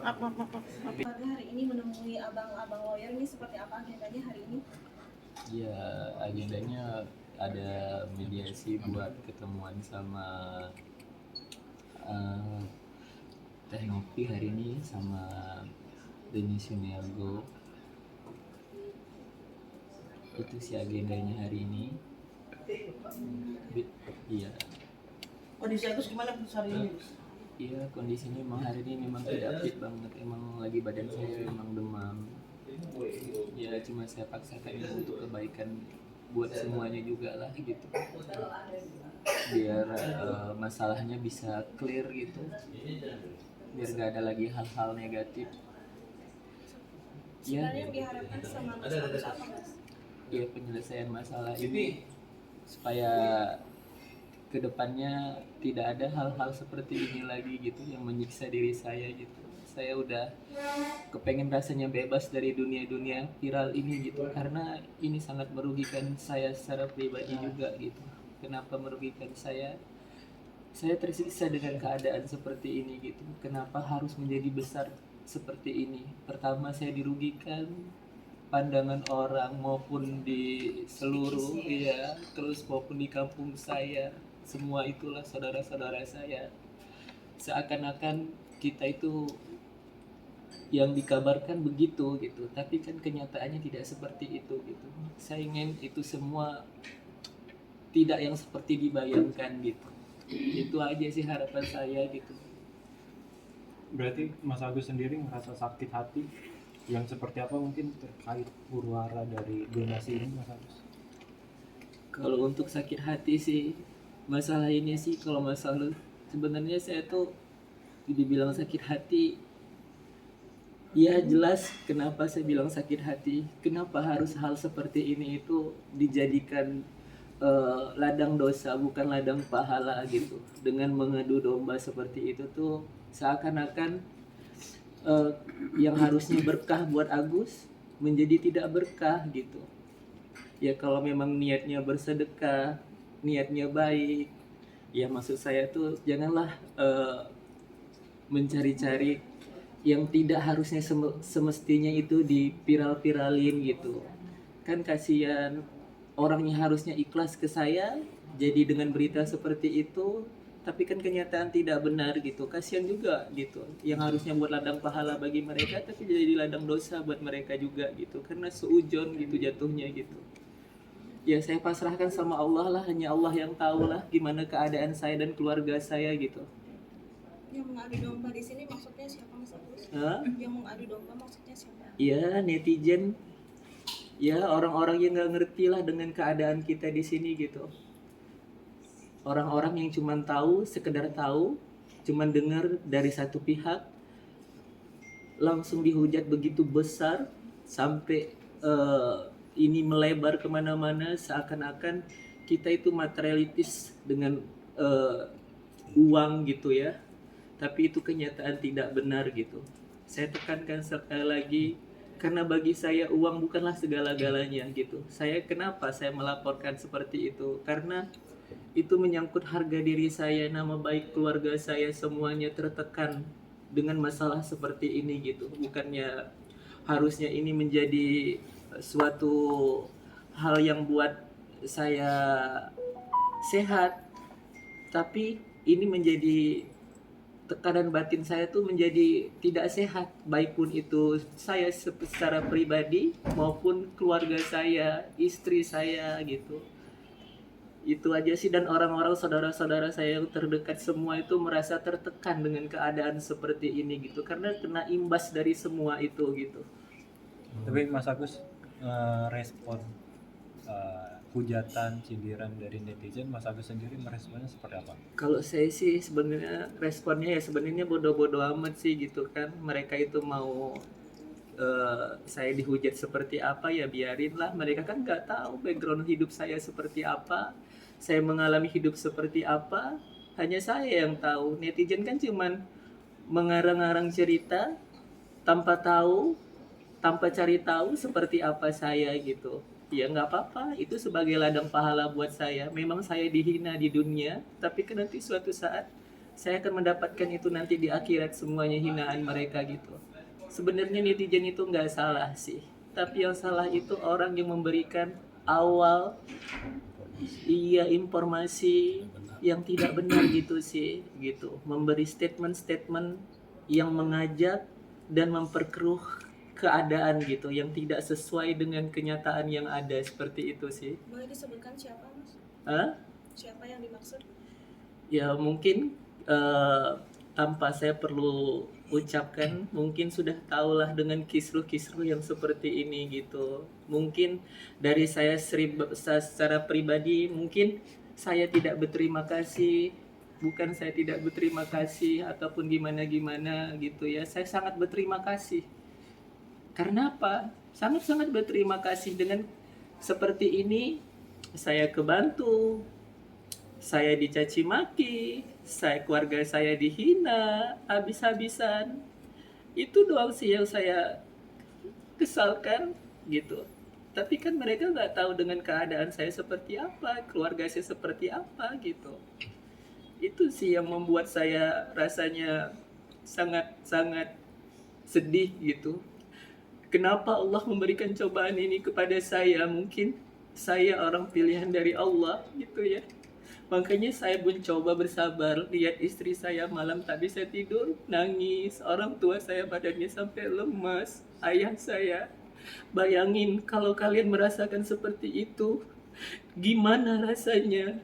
Pada hari ini menemui abang-abang lawyer ini seperti apa agendanya hari ini? Ya, agendanya ada mediasi buat ketemuan sama uh, Teh Ngopi hari ini sama Denny Suniargo. Itu sih agendanya hari ini. Iya. Kondisi Agus gimana hari ini? Iya, kondisinya memang hari ini memang tidak fit banget. Emang lagi badan saya memang demam. Ya cuma saya paksakan untuk kebaikan buat semuanya juga lah gitu, biar masalahnya bisa clear gitu, biar nggak ada lagi hal-hal negatif. Sebenarnya yang diharapkan sama Mas Agus apa, Mas? Ya penyelesaian masalah ini supaya kedepannya tidak ada hal-hal seperti ini lagi gitu yang menyiksa diri saya gitu. Saya udah kepengen rasanya bebas dari dunia viral ini gitu, karena ini sangat merugikan saya secara pribadi juga gitu. Kenapa merugikan saya tersiksa dengan keadaan seperti ini gitu. Kenapa harus menjadi besar seperti ini? Pertama, saya dirugikan pandangan orang maupun di seluruh ya, terus maupun di kampung saya, semua itulah saudara-saudara saya. Seakan-akan kita itu yang dikabarkan begitu gitu, tapi kan kenyataannya tidak seperti itu gitu. Saya ingin itu semua tidak yang seperti dibayangkan gitu. Itu aja sih harapan saya gitu. Berarti Mas Agus sendiri merasa sakit hati yang seperti apa mungkin terkait huru-hara dari donasi ini, Mas Agus? Kalau untuk sakit hati sih, masalah ini sih, kalau masalah sebenarnya saya tuh dibilang sakit hati, ya jelas kenapa saya bilang sakit hati. Kenapa harus hal seperti ini itu dijadikan ladang dosa bukan ladang pahala gitu. Dengan mengadu domba seperti itu tuh seakan-akan yang harusnya berkah buat Agus menjadi tidak berkah gitu. Ya kalau memang niatnya bersedekah, niatnya baik, ya maksud saya tuh janganlah mencari-cari yang tidak harusnya semestinya itu diviral-viralin gitu. Kan kasihan, orangnya harusnya ikhlas ke saya, jadi dengan berita seperti itu, tapi kan kenyataan tidak benar gitu. Kasihan juga gitu, yang harusnya buat ladang pahala bagi mereka, tapi jadi ladang dosa buat mereka juga gitu, karena seujon gitu jatuhnya gitu. Ya saya pasrahkan sama Allah lah, hanya Allah yang tahu lah gimana keadaan saya dan keluarga saya gitu. Yang mengadu domba di sini maksudnya siapa, Mas Agus? Yang mengadu domba maksudnya siapa? Ya netizen, ya orang-orang yang nggak ngerti lah dengan keadaan kita di sini gitu. Orang-orang yang cuma tahu, sekedar tahu, cuma dengar dari satu pihak, langsung dihujat begitu besar sampai ini melebar kemana-mana, seakan-akan kita itu materialistis dengan uang gitu ya. Tapi itu kenyataan tidak benar gitu. Saya tekankan sekali lagi, karena bagi saya uang bukanlah segala-galanya gitu. Kenapa saya melaporkan seperti itu? Karena itu menyangkut harga diri saya, nama baik keluarga saya, semuanya tertekan dengan masalah seperti ini gitu. Bukannya harusnya ini menjadi suatu hal yang buat saya sehat, tapi ini menjadi tekanan batin saya tuh menjadi tidak sehat, baik pun itu saya secara pribadi maupun keluarga saya, istri saya gitu. Itu aja sih, dan orang-orang saudara-saudara saya yang terdekat semua itu merasa tertekan dengan keadaan seperti ini gitu, karena kena imbas dari semua itu gitu. Tapi Mas Agus respon hujatan, sindiran dari netizen, Mas Agus sendiri meresponnya seperti apa? Kalau saya sih sebenarnya responnya ya sebenarnya bodoh-bodoh amat sih gitu kan. Mereka itu mau saya dihujat seperti apa ya biarinlah, mereka kan nggak tahu background hidup saya seperti apa, saya mengalami hidup seperti apa, hanya saya yang tahu. Netizen kan cuman mengarang-arang cerita tanpa tahu, tanpa cari tahu seperti apa saya gitu. Ya nggak apa-apa, itu sebagai ladang pahala buat saya. Memang saya dihina di dunia, tapi kan nanti suatu saat saya akan mendapatkan itu nanti di akhirat, semuanya hinaan mereka gitu. Sebenarnya netizen itu nggak salah sih, tapi yang salah itu orang yang memberikan awal informasi yang tidak benar gitu sih, gitu, memberi statement-statement yang mengajak dan memperkeruh keadaan gitu, yang tidak sesuai dengan kenyataan yang ada, seperti itu sih. Boleh disebutkan siapa, Mas? Hah? Siapa yang dimaksud? Ya mungkin tanpa saya perlu ucapkan, mungkin sudah tahulah dengan kisruh-kisruh yang seperti ini gitu. Mungkin dari saya secara pribadi, mungkin saya tidak berterima kasih, bukan saya tidak berterima kasih ataupun gimana-gimana gitu ya. Saya sangat berterima kasih. Karena apa? Sangat-sangat berterima kasih dengan seperti ini. Saya kebantu, saya dicaci maki, keluarga saya dihina habis-habisan. Itu doang sih yang saya kesalkan gitu. Tapi kan mereka nggak tahu dengan keadaan saya seperti apa, keluarga saya seperti apa gitu. Itu sih yang membuat saya rasanya sangat-sangat sedih gitu. Kenapa Allah memberikan cobaan ini kepada saya? Mungkin saya orang pilihan dari Allah gitu ya. Makanya saya mencoba bersabar. Lihat istri saya malam tak bisa tidur, nangis. Orang tua saya badannya sampai lemas. Ayah saya. Bayangin kalau kalian merasakan seperti itu, gimana rasanya?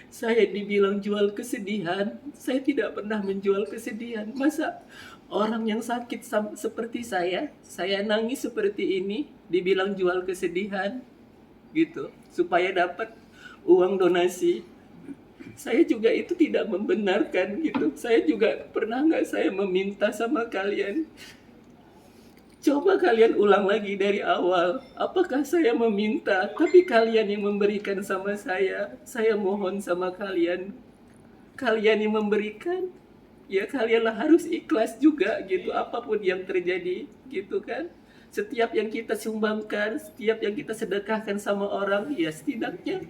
Saya dibilang jual kesedihan. Saya tidak pernah menjual kesedihan. Masa orang yang sakit seperti saya nangis seperti ini, dibilang jual kesedihan gitu, supaya dapat uang donasi. Saya juga itu tidak membenarkan gitu. Saya juga pernah nggak saya meminta sama kalian. Coba kalian ulang lagi dari awal. Apakah saya meminta, tapi kalian yang memberikan sama saya. Saya mohon sama kalian. Kalian yang memberikan, ya kalianlah harus ikhlas juga gitu, apapun yang terjadi gitu kan. Setiap yang kita sumbangkan, setiap yang kita sedekahkan sama orang, ya setidaknya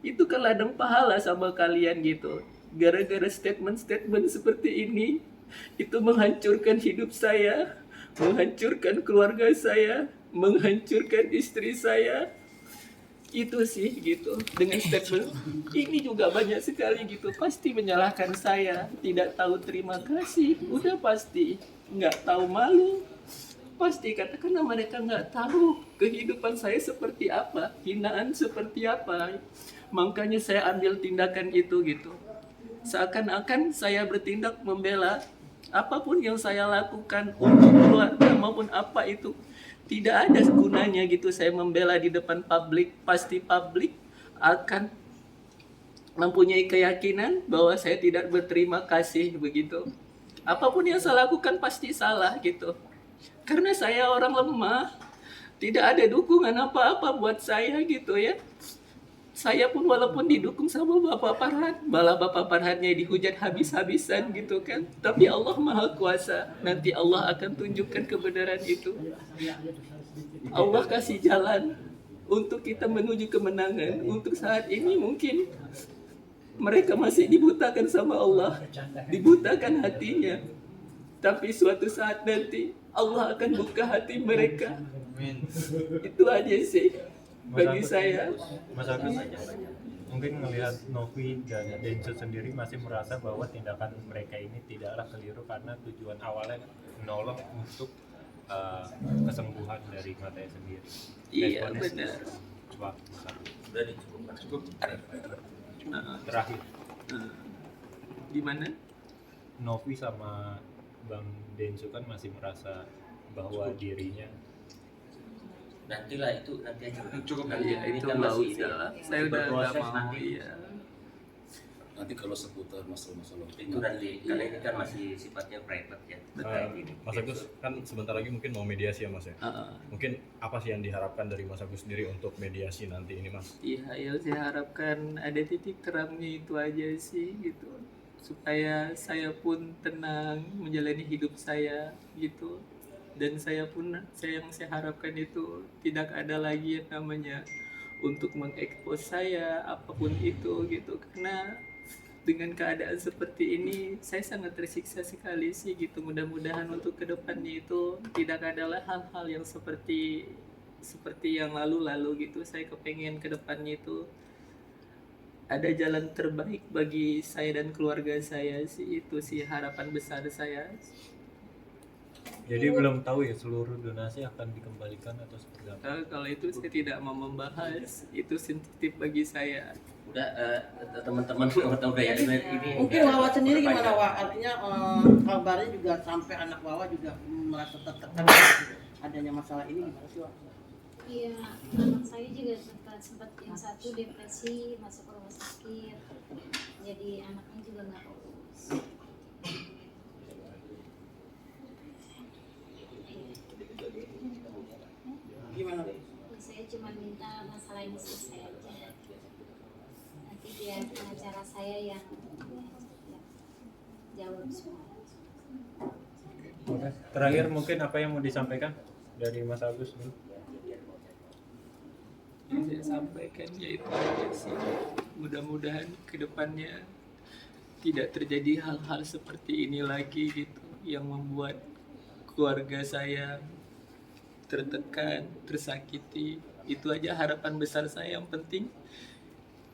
itu kan ladang pahala sama kalian gitu. Gara-gara statement-statement seperti ini, itu menghancurkan hidup saya, menghancurkan keluarga saya, menghancurkan istri saya. Itu sih gitu. Dengan statement ini juga banyak sekali gitu, pasti menyalahkan saya, tidak tahu terima kasih, udah pasti nggak tahu malu. Pasti katakanlah mereka nggak tahu kehidupan saya seperti apa, hinaan seperti apa. Makanya saya ambil tindakan itu gitu. Seakan-akan saya bertindak membela apapun yang saya lakukan untuk keluarga maupun apa itu. Tidak ada gunanya gitu saya membela di depan publik. Pasti publik akan mempunyai keyakinan bahwa saya tidak berterima kasih begitu. Apapun yang saya lakukan pasti salah gitu. Karena saya orang lemah, tidak ada dukungan apa-apa buat saya gitu ya. Saya pun walaupun didukung sama Bapak Farhan, malah Bapak Farhannya dihujat habis-habisan gitu kan. Tapi Allah Maha Kuasa, nanti Allah akan tunjukkan kebenaran itu. Allah kasih jalan untuk kita menuju kemenangan. Untuk saat ini mungkin mereka masih dibutakan sama Allah, dibutakan hatinya. Tapi suatu saat nanti Allah akan buka hati mereka. Itu aja sih bagi saya. Mas Agus, mungkin melihat Novi dan Denso sendiri masih merasa bahwa tindakan mereka ini tidaklah keliru karena tujuan awalnya menolong untuk kesembuhan dari matanya sendiri. Iya benar. Coba Mas Agus. Cukup. Terakhir, Gimana? Novi sama Bang Denso kan masih merasa bahwa dirinya Nantilah itu nanti aja. Cukup. Nanti Iya, ini itu kan nggak masih usah. ini. Saya udah nggak Berproses mau. nanti. Iya. Nanti kalau seputar masalah-masalah Itu nanti karena ini kan masih sifatnya private ya. Mas Agus kan sebentar lagi mungkin mau mediasi ya Mas ya. Mungkin apa sih yang diharapkan dari Mas Agus sendiri untuk mediasi nanti ini Mas? Iya, yang saya harapkan ada titik terangnya itu aja sih gitu. Supaya saya pun tenang menjalani hidup saya gitu. Dan saya yang saya harapkan itu tidak ada lagi yang namanya untuk mengekspos saya apapun itu gitu. Karena dengan keadaan seperti ini saya sangat tersiksa sekali sih gitu. Mudah-mudahan untuk kedepannya itu tidak adalah hal-hal yang seperti yang lalu-lalu gitu. Saya kepengen kedepannya itu ada jalan terbaik bagi saya dan keluarga saya sih, itu sih harapan besar saya. Jadi belum tahu ya seluruh donasi akan dikembalikan atau seperti apa? Kalau itu saya tidak mau membahas, itu sensitif bagi saya. Udah teman-teman udah ya ini. Mungkin Wawa sendiri gimana, Wak? Artinya kabarnya juga sampai anak Wawa juga merasa tertekan adanya masalah ini, gimana sih, Wak? Iya, anak saya juga sempat yang satu depresi, masuk rumah sakit. Jadi anaknya juga nggak fokus. Gimana? Saya cuma minta masalah ini selesai aja. Nanti biar pengacara saya yang jawab semua. Oke. Terakhir mungkin apa yang mau disampaikan dari Mas Agus nih? Yang saya sampaikan yaitu aja sih, mudah-mudahan kedepannya tidak terjadi hal-hal seperti ini lagi gitu, yang membuat keluarga saya tertekan, tersakiti. Itu aja harapan besar saya. Yang penting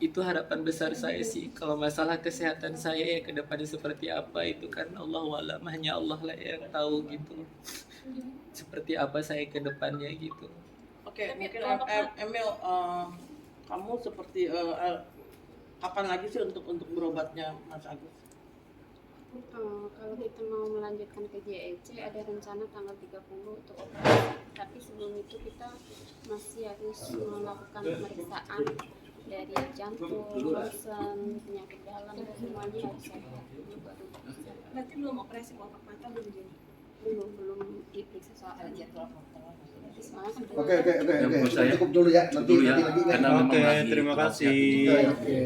itu harapan besar saya sih. Kalau masalah kesehatan saya ya kedepannya seperti apa itu kan Allahu a'lam, hanya Allah lah yang tahu gitu, seperti apa saya kedepannya gitu. Oke, mungkin Emil, kamu seperti kapan lagi sih untuk berobatnya Mas Agus? Kalau kita mau melanjutkan ke JEC ada rencana tanggal 30 untuk operasi. Tapi sebelum itu kita masih harus melakukan pemeriksaan dari jantung, ronsen, penyakit dalam, semuanya harus sehat. Berarti belum operasi kotak mata belum jadi. Belum diperiksa soal jadwal. Oke. Cukup dulu ya. Nanti lagi. Oke, terima kasih. Oke.